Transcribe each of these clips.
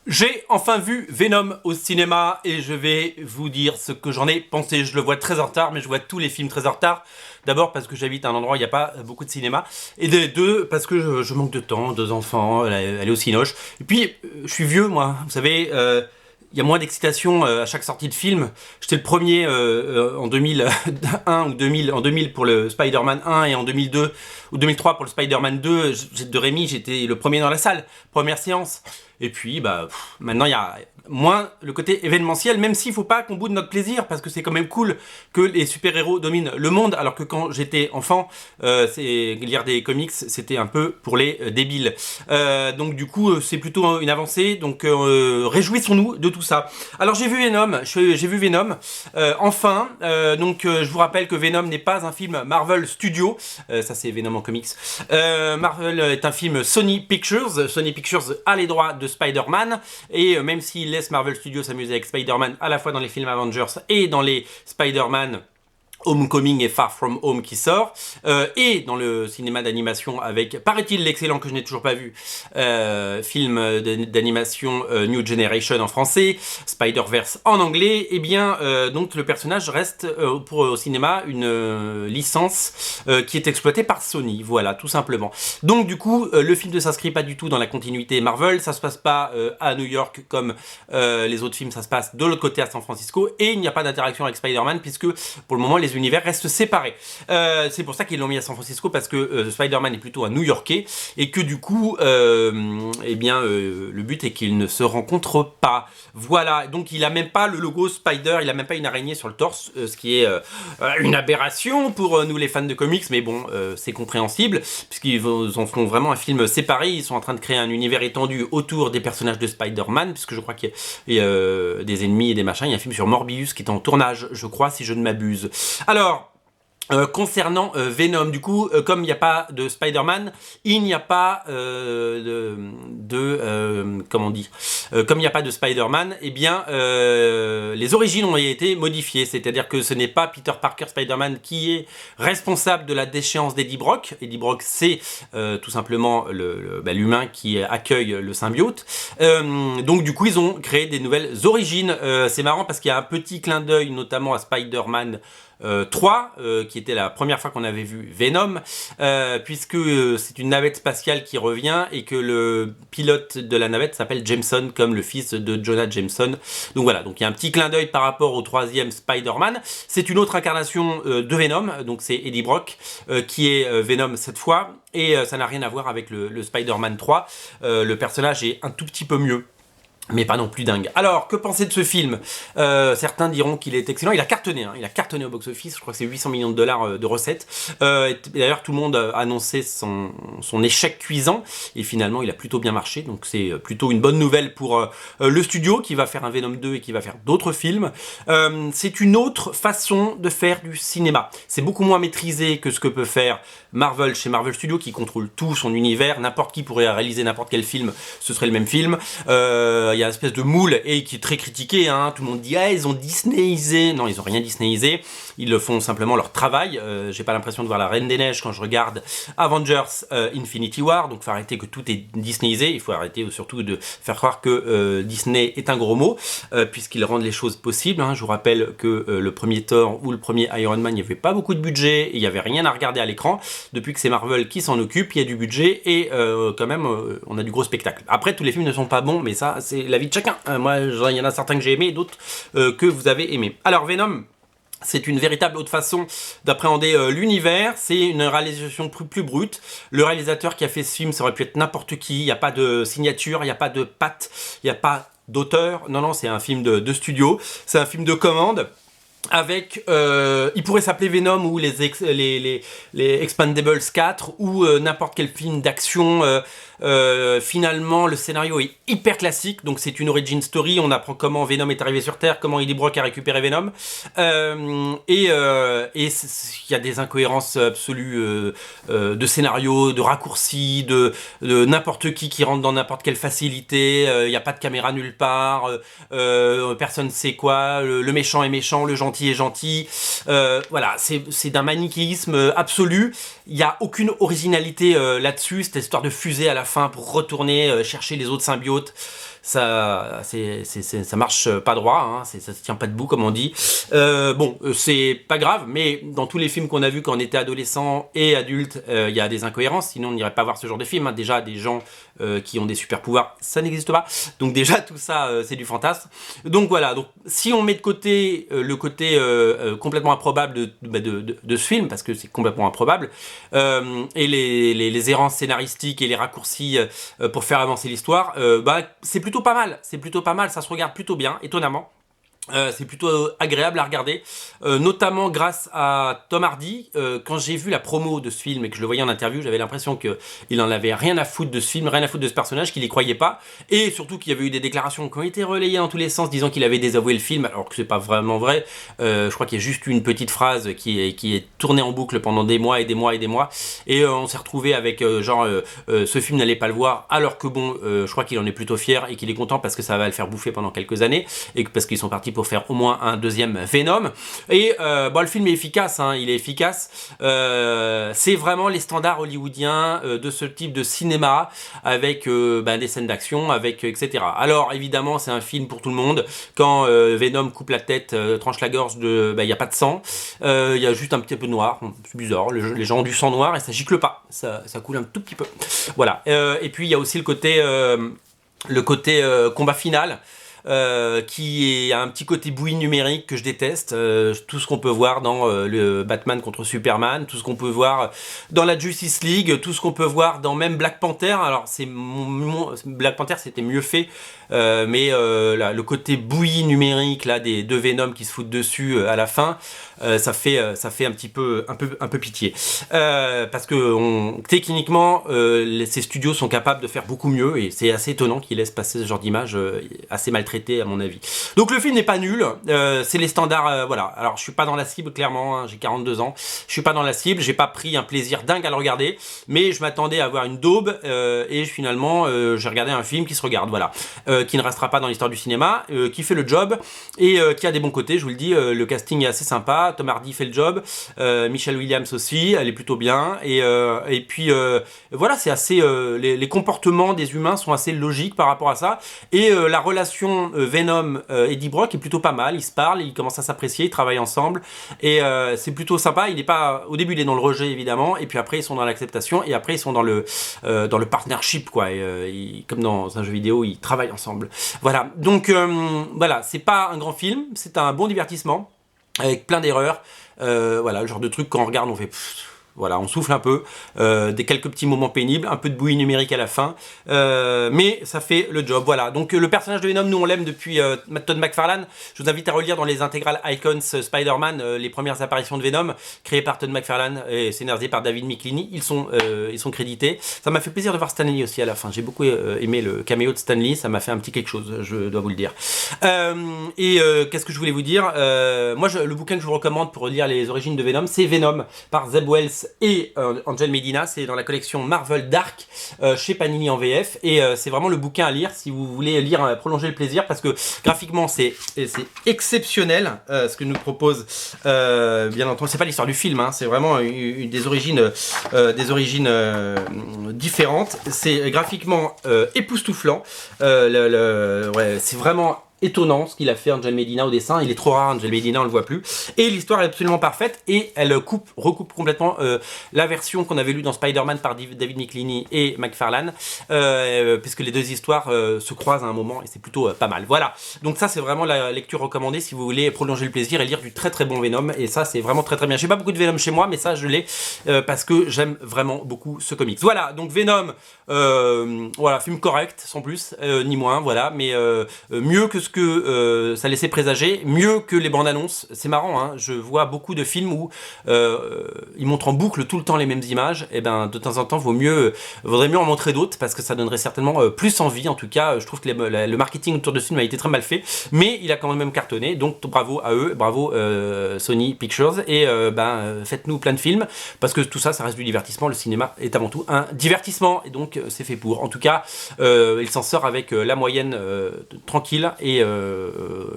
J'ai enfin vu Venom au cinéma et je vais vous dire ce que j'en ai pensé. Je le vois très en retard, mais je vois tous les films très en retard. D'abord parce que j'habite à un endroit où il n'y a pas beaucoup de cinéma. Et de deux, parce que je manque de temps, deux enfants, aller au cinoche. Et puis, je suis vieux moi, vous savez, il y a moins d'excitation à chaque sortie de film. J'étais le premier en 2001 ou 2000, en 2000 pour le Spider-Man 1 et en 2002 ou 2003 pour le Spider-Man 2 de Rémi, j'étais le premier dans la salle, première séance. Et puis, maintenant, il y a moins le côté événementiel, même s'il ne faut pas qu'on boude notre plaisir, parce que c'est quand même cool que les super-héros dominent le monde, alors que quand j'étais enfant, lire des comics, c'était un peu pour les débiles. Donc du coup, c'est plutôt une avancée, donc réjouissons-nous de tout ça. Alors j'ai vu Venom, enfin, je vous rappelle que Venom n'est pas un film Marvel Studios, ça c'est Venom en comics. Marvel est un film Sony Pictures a les droits de Spider-Man, et même s'il laisse Marvel Studios s'amuser avec Spider-Man à la fois dans les films Avengers et dans les Spider-Man Homecoming et Far From Home qui sort, et dans le cinéma d'animation avec, paraît-il, l'excellent que je n'ai toujours pas vu, film d'animation New Generation en français, Spider-Verse en anglais, et bien donc le personnage reste au cinéma une licence qui est exploitée par Sony, voilà, tout simplement. Donc du coup, le film ne s'inscrit pas du tout dans la continuité Marvel, ça se passe pas à New York comme les autres films, ça se passe de l'autre côté à San Francisco, et il n'y a pas d'interaction avec Spider-Man puisque pour le moment les univers restent séparés. C'est pour ça qu'ils l'ont mis à San Francisco, parce que Spider-Man est plutôt un New-Yorkais et que du coup, le but est qu'ils ne se rencontrent pas. Voilà, donc il a même pas le logo Spider, il a même pas une araignée sur le torse, ce qui est une aberration pour nous les fans de comics, mais bon, c'est compréhensible, puisqu'ils en font vraiment un film séparé. Ils sont en train de créer un univers étendu autour des personnages de Spider-Man, puisque je crois qu'il y a des ennemis et des machins. Il y a un film sur Morbius qui est en tournage, je crois, si je ne m'abuse. Alors, concernant Venom, du coup, comme il n'y a pas de Spider-Man, il n'y a pas comment on dit, comme il n'y a pas de Spider-Man, eh bien, les origines ont été modifiées, c'est-à-dire que ce n'est pas Peter Parker Spider-Man qui est responsable de la déchéance d'Eddie Brock. Eddie Brock, c'est tout simplement l'humain qui accueille le symbiote. Donc du coup, ils ont créé des nouvelles origines. C'est marrant parce qu'il y a un petit clin d'œil, notamment à Spider-Man 3, qui était la première fois qu'on avait vu Venom, puisque c'est une navette spatiale qui revient et que le pilote de la navette s'appelle Jameson, comme le fils de Jonah Jameson. Donc voilà, donc il y a un petit clin d'œil par rapport au troisième Spider-Man. C'est une autre incarnation de Venom, donc c'est Eddie Brock qui est Venom cette fois, et ça n'a rien à voir avec le Spider-Man 3. Le personnage est un tout petit peu mieux, mais pas non plus dingue. Alors, que penser de ce film? Certains diront qu'il est excellent. Il a cartonné, il a cartonné au box-office. Je crois que c'est 800 millions de dollars de recettes. D'ailleurs, tout le monde a annoncé son échec cuisant. Et finalement, il a plutôt bien marché. Donc, c'est plutôt une bonne nouvelle pour le studio qui va faire un Venom 2 et qui va faire d'autres films. C'est une autre façon de faire du cinéma. C'est beaucoup moins maîtrisé que ce que peut faire Marvel chez Marvel Studios, qui contrôle tout son univers. N'importe qui pourrait réaliser n'importe quel film. Ce serait le même film. Il y a une espèce de moule et qui est très critiqué, hein. Tout le monde dit ah ils ont Disneyisé. Non, ils ont rien Disneyisé, ils le font simplement leur travail. J'ai pas l'impression de voir la Reine des Neiges quand je regarde Avengers Infinity War, donc il faut arrêter que tout est Disneyisé. Il faut arrêter surtout de faire croire que Disney est un gros mot, puisqu'ils rendent les choses possibles, hein. Je vous rappelle que le premier Thor ou le premier Iron Man, il n'y avait pas beaucoup de budget et il n'y avait rien à regarder à l'écran. Depuis que c'est Marvel qui s'en occupe, il y a du budget et quand même on a du gros spectacle. Après, tous les films ne sont pas bons, mais ça c'est la vie de chacun. Moi, il y en a certains que j'ai aimés, d'autres que vous avez aimés. Alors, Venom, c'est une véritable autre façon d'appréhender l'univers. C'est une réalisation plus brute. Le réalisateur qui a fait ce film, ça aurait pu être n'importe qui. Il n'y a pas de signature, il n'y a pas de patte, il n'y a pas d'auteur. Non, c'est un film de studio. C'est un film de commande. Avec, il pourrait s'appeler Venom ou les Expendables 4 ou n'importe quel film d'action. Finalement, le scénario est hyper classique, donc c'est une origin story. On apprend comment Venom est arrivé sur Terre, comment Eddie Brock a récupéré Venom, et il y a des incohérences absolues de scénario, de raccourcis, de n'importe qui rentre dans n'importe quelle facilité. Il n'y a pas de caméra nulle part, personne ne sait quoi. Le méchant est méchant, le gentil est gentil. Voilà, c'est d'un manichéisme absolu. Il n'y a aucune originalité là-dessus. Cette histoire de fusée à la fin pour retourner chercher les autres symbiotes, ça marche pas droit, hein, ça se tient pas debout comme on dit. Bon, c'est pas grave, mais dans tous les films qu'on a vus quand on était adolescent et adulte, il y a des incohérences, sinon on n'irait pas voir ce genre de film, hein. Déjà, des gens qui ont des super pouvoirs, ça n'existe pas. Donc déjà, tout ça, c'est du fantasme. Donc voilà, donc, si on met de côté le côté complètement improbable de ce film, parce que c'est complètement improbable, et les errances scénaristiques et les raccourcis pour faire avancer l'histoire, c'est plutôt pas mal, ça se regarde plutôt bien, étonnamment. C'est plutôt agréable à regarder, notamment grâce à Tom Hardy. Quand j'ai vu la promo de ce film et que je le voyais en interview, j'avais l'impression qu'il en avait rien à foutre de ce film, rien à foutre de ce personnage, qu'il y croyait pas, et surtout qu'il y avait eu des déclarations qui ont été relayées dans tous les sens disant qu'il avait désavoué le film, alors que c'est pas vraiment vrai. Je crois qu'il y a juste une petite phrase qui est tournée en boucle pendant des mois et des mois et des mois, et on s'est retrouvé avec ce film n'allait pas le voir, alors que bon, je crois qu'il en est plutôt fier et qu'il est content parce que ça va le faire bouffer pendant quelques années, et parce qu'ils sont partis pour faire au moins un deuxième Venom. Et le film est efficace, hein, il est efficace. C'est vraiment les standards hollywoodiens de ce type de cinéma, avec des scènes d'action, avec etc. Alors évidemment, c'est un film pour tout le monde. Quand Venom coupe la tête, tranche la gorge, il n'y a pas de sang, il y a juste un petit peu de noir. C'est bizarre, les gens ont du sang noir et ça gicle pas, ça coule un tout petit peu. Voilà. Et puis il y a aussi le côté combat final, qui est un petit côté bouillie numérique que je déteste. Tout ce qu'on peut voir dans le Batman contre Superman, tout ce qu'on peut voir dans la Justice League, tout ce qu'on peut voir dans même Black Panther. Alors Black Panther c'était mieux fait, mais le côté bouillie numérique là des deux Venom qui se foutent dessus à la fin, ça fait un petit peu un peu pitié, parce que techniquement ces studios sont capables de faire beaucoup mieux, et c'est assez étonnant qu'ils laissent passer ce genre d'image assez maltraitée à mon avis. Donc le film n'est pas nul, c'est les standards, voilà. Alors je suis pas dans la cible clairement, hein, j'ai 42 ans, je suis pas dans la cible, j'ai pas pris un plaisir dingue à le regarder, mais je m'attendais à avoir une daube, et finalement j'ai regardé un film qui se regarde, voilà, qui ne restera pas dans l'histoire du cinéma, qui fait le job, et qui a des bons côtés, je vous le dis. Le casting est assez sympa, Tom Hardy fait le job, Michelle Williams aussi, elle est plutôt bien, et puis voilà, c'est assez, les comportements des humains sont assez logiques par rapport à ça, et la relation Venom Eddie Brock est plutôt pas mal, ils se parlent, ils commencent à s'apprécier, ils travaillent ensemble, et c'est plutôt sympa. Il est pas, au début il est dans le rejet évidemment, et puis après ils sont dans l'acceptation, et après ils sont dans le partnership, quoi, et comme dans un jeu vidéo ils travaillent ensemble, voilà. Donc voilà, c'est pas un grand film, c'est un bon divertissement avec plein d'erreurs, voilà, le genre de truc quand on regarde on fait voilà, on souffle un peu, des quelques petits moments pénibles, un peu de bouillie numérique à la fin, mais ça fait le job, voilà. Donc le personnage de Venom, nous on l'aime depuis Todd McFarlane. Je vous invite à relire dans les intégrales Icons Spider-Man les premières apparitions de Venom, créées par Todd McFarlane et scénarisées par David Michelinie. Ils sont crédités. Ça m'a fait plaisir de voir Stan Lee aussi à la fin. J'ai beaucoup aimé le caméo de Stan Lee, ça m'a fait un petit quelque chose, je dois vous le dire. Qu'est-ce que je voulais vous dire, moi le bouquin que je vous recommande pour lire les origines de Venom, c'est Venom par Zeb Wells et Angel Medina. C'est dans la collection Marvel Dark chez Panini en VF, et c'est vraiment le bouquin à lire si vous voulez lire, prolonger le plaisir, parce que graphiquement c'est exceptionnel ce que nous propose, bien entendu c'est pas l'histoire du film, hein, c'est vraiment des origines différentes. C'est graphiquement époustouflant, ouais, c'est vraiment étonnant ce qu'il a fait Angel Medina au dessin. Il est trop rare, Angel Medina, on le voit plus, et l'histoire est absolument parfaite, et elle recoupe complètement la version qu'on avait lue dans Spider-Man par David Michelinie et McFarlane, puisque les deux histoires se croisent à un moment, et c'est plutôt pas mal. Voilà, donc ça c'est vraiment la lecture recommandée si vous voulez prolonger le plaisir et lire du très très bon Venom, et ça c'est vraiment très très bien. J'ai pas beaucoup de Venom chez moi, mais ça je l'ai parce que j'aime vraiment beaucoup ce comics. Voilà, donc Venom, voilà, film correct sans plus ni moins, voilà, mais mieux que ce que ça laissait présager, mieux que les bandes annonces. C'est marrant, hein, je vois beaucoup de films où ils montrent en boucle tout le temps les mêmes images, et ben de temps en temps vaudrait mieux en montrer d'autres, parce que ça donnerait certainement plus envie. En tout cas, je trouve que le marketing autour de ce film a été très mal fait, mais il a quand même cartonné, donc bravo à eux, bravo Sony Pictures, et faites-nous plein de films, parce que tout ça, ça reste du divertissement. Le cinéma est avant tout un divertissement, et donc c'est fait pour. En tout cas, il s'en sort avec la moyenne tranquille, et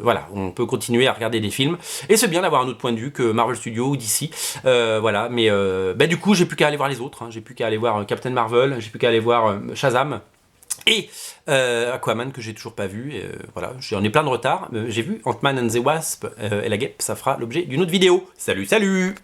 voilà, on peut continuer à regarder des films, et c'est bien d'avoir un autre point de vue que Marvel Studios ou DC, voilà, mais du coup j'ai plus qu'à aller voir les autres, hein. J'ai plus qu'à aller voir Captain Marvel, j'ai plus qu'à aller voir Shazam, Et Aquaman que j'ai toujours pas vu, voilà, j'en ai plein de retard. J'ai vu Ant-Man and the Wasp et la guêpe, ça fera l'objet d'une autre vidéo. Salut, salut!